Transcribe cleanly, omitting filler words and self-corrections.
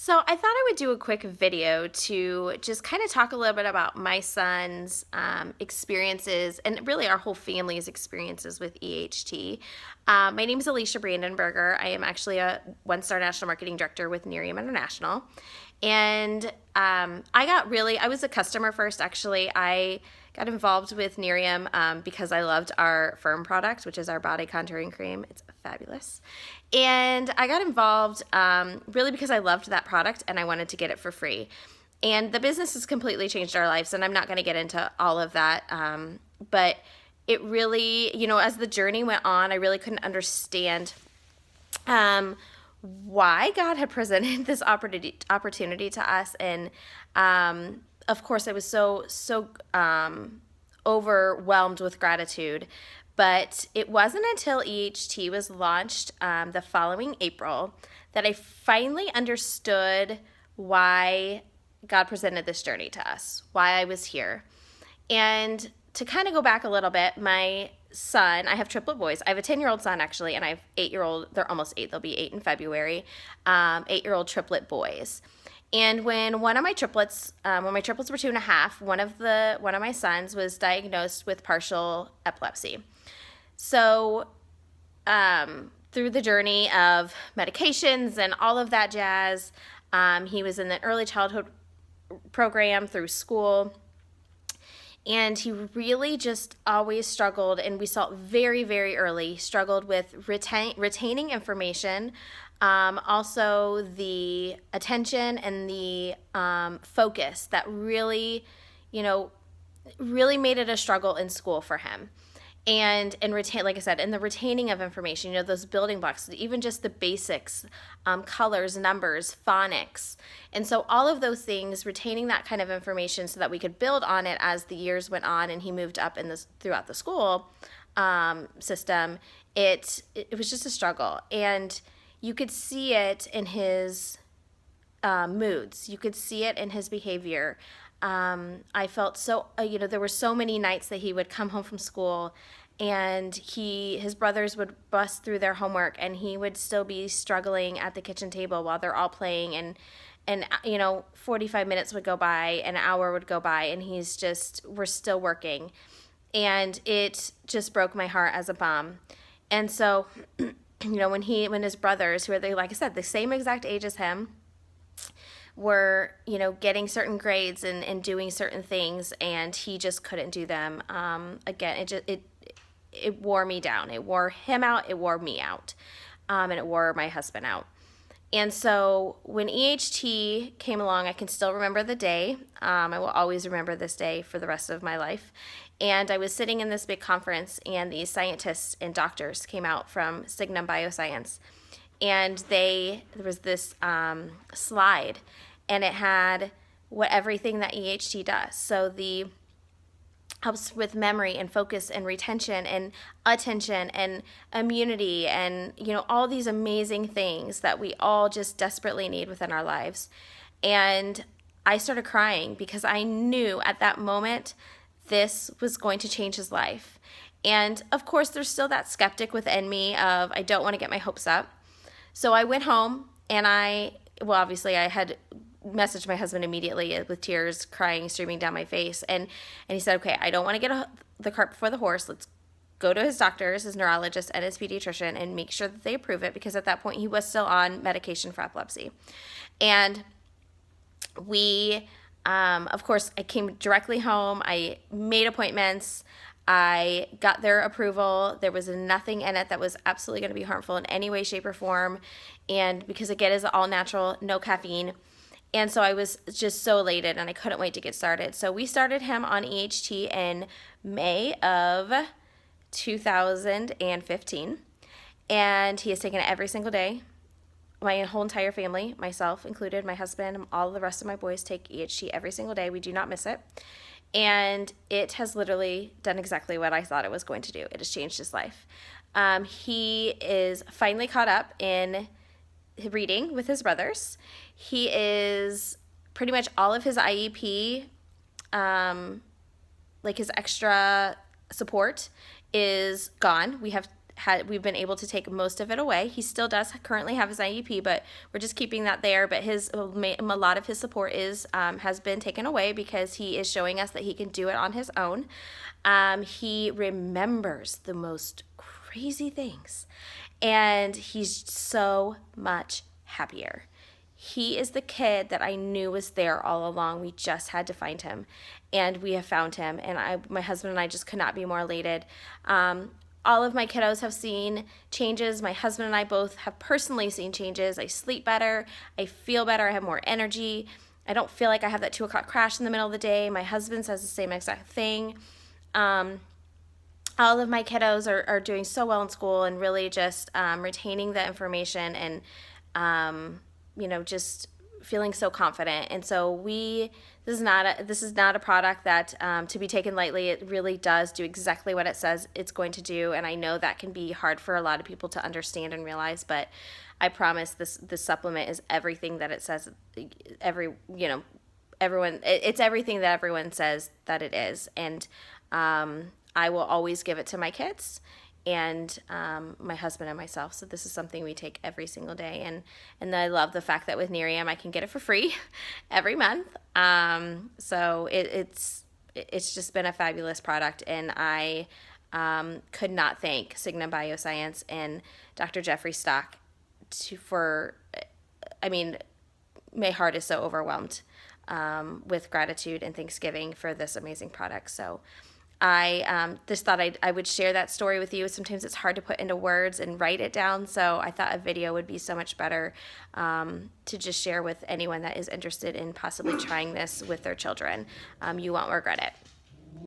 So I thought I would do a quick video to just kind of talk a little bit about my son's experiences and really our whole family's experiences with EHT. My name is Alicia Brandenberger. I am actually a one-star national marketing director with Nerium International. And I was a customer first, actually. I got involved with Nerium because I loved our Firm product, which is our body contouring cream. It's fabulous. And I got involved really because I loved that product and I wanted to get it for free. And the business has completely changed our lives, and I'm not going to get into all of that. But it really, as the journey went on, I really couldn't understand why God had presented this opportunity to us. And of course, I was so overwhelmed with gratitude. But it wasn't until EHT was launched the following April that I finally understood why God presented this journey to us, why I was here. And to kind of go back a little bit, my son, I have triplet boys. I have a 10-year-old son, actually, and I have 8-year-old, they're almost 8, they'll be 8 in February, 8-year-old triplet boys. And when when my triplets were 2.5, one of my sons was diagnosed with partial epilepsy. So through the journey of medications and all of that jazz, he was in the early childhood program through school. And he really just always struggled, and we saw it very, very early, struggled with retaining information, also the attention and the focus that really, really made it a struggle in school for him. And like I said, in the retaining of information, those building blocks, even just the basics, colors, numbers, phonics. And so all of those things, retaining that kind of information so that we could build on it as the years went on and he moved up throughout the school system, it was just a struggle. And you could see it in his moods. You could see it in his behavior. I felt so, there were so many nights that he would come home from school and his brothers would bust through their homework and he would still be struggling at the kitchen table while they're all playing, and 45 minutes would go by, an hour would go by, and we're still working. And it just broke my heart as a mom. And so, when his brothers, who are, like I said, the same exact age as him, were getting certain grades and doing certain things, and he just couldn't do them. Again, it wore me down. It wore him out. It wore me out, and it wore my husband out. And so when EHT came along, I can still remember the day. I will always remember this day for the rest of my life. And I was sitting in this big conference, and these scientists and doctors came out from Signum Bioscience, and there was this slide, and it had everything that EHT does. So the helps with memory and focus and retention and attention and immunity and all these amazing things that we all just desperately need within our lives. And I started crying because I knew at that moment this was going to change his life. And of course, there's still that skeptic within me of I don't want to get my hopes up. So I went home and obviously I had messaged my husband immediately with tears streaming down my face. And he said, okay, I don't want to get the cart before the horse. Let's go to his doctors, his neurologist, and his pediatrician and make sure that they approve it, because at that point he was still on medication for epilepsy. And of course, I came directly home. I made appointments. I got their approval. There was nothing in it that was absolutely going to be harmful in any way, shape, or form. And because, again, it's all natural, no caffeine. And so I was just so elated, and I couldn't wait to get started. So we started him on EHT in May of 2015. And he has taken it every single day. My whole entire family, myself included, my husband, all the rest of my boys take EHT every single day. We do not miss it. And it has literally done exactly what I thought it was going to do. It has changed his life. He is finally caught up in reading with his brothers. He is pretty much all of his IEP, like his extra support, is gone. We have we've been able to take most of it away. He still does currently have his IEP, but we're just keeping that there. But a lot of his support has been taken away because he is showing us that he can do it on his own. He remembers the most crazy things, and he's so much happier. He is the kid that I knew was there all along. We just had to find him, and we have found him. And my husband and I just could not be more elated. All of my kiddos have seen changes. My husband and I both have personally seen changes. I sleep better. I feel better. I have more energy. I don't feel like I have that 2 o'clock crash in the middle of the day. My husband says the same exact thing. All of my kiddos are doing so well in school and really just retaining the information and, just feeling so confident. And so this is not a product that to be taken lightly. It really does do exactly what it says it's going to do. And I know that can be hard for a lot of people to understand and realize, but I promise this supplement is everything that it says. It's everything that everyone says that it is. And I will always give it to my kids and my husband and myself. So this is something we take every single day. And I love the fact that with Nerium, I can get it for free every month. So it's just been a fabulous product. And I could not thank Cigna Bioscience and Dr. Jeffrey Stock my heart is so overwhelmed with gratitude and thanksgiving for this amazing product. So I just thought I would share that story with you. Sometimes it's hard to put into words and write it down, so I thought a video would be so much better to just share with anyone that is interested in possibly trying this with their children. You won't regret it.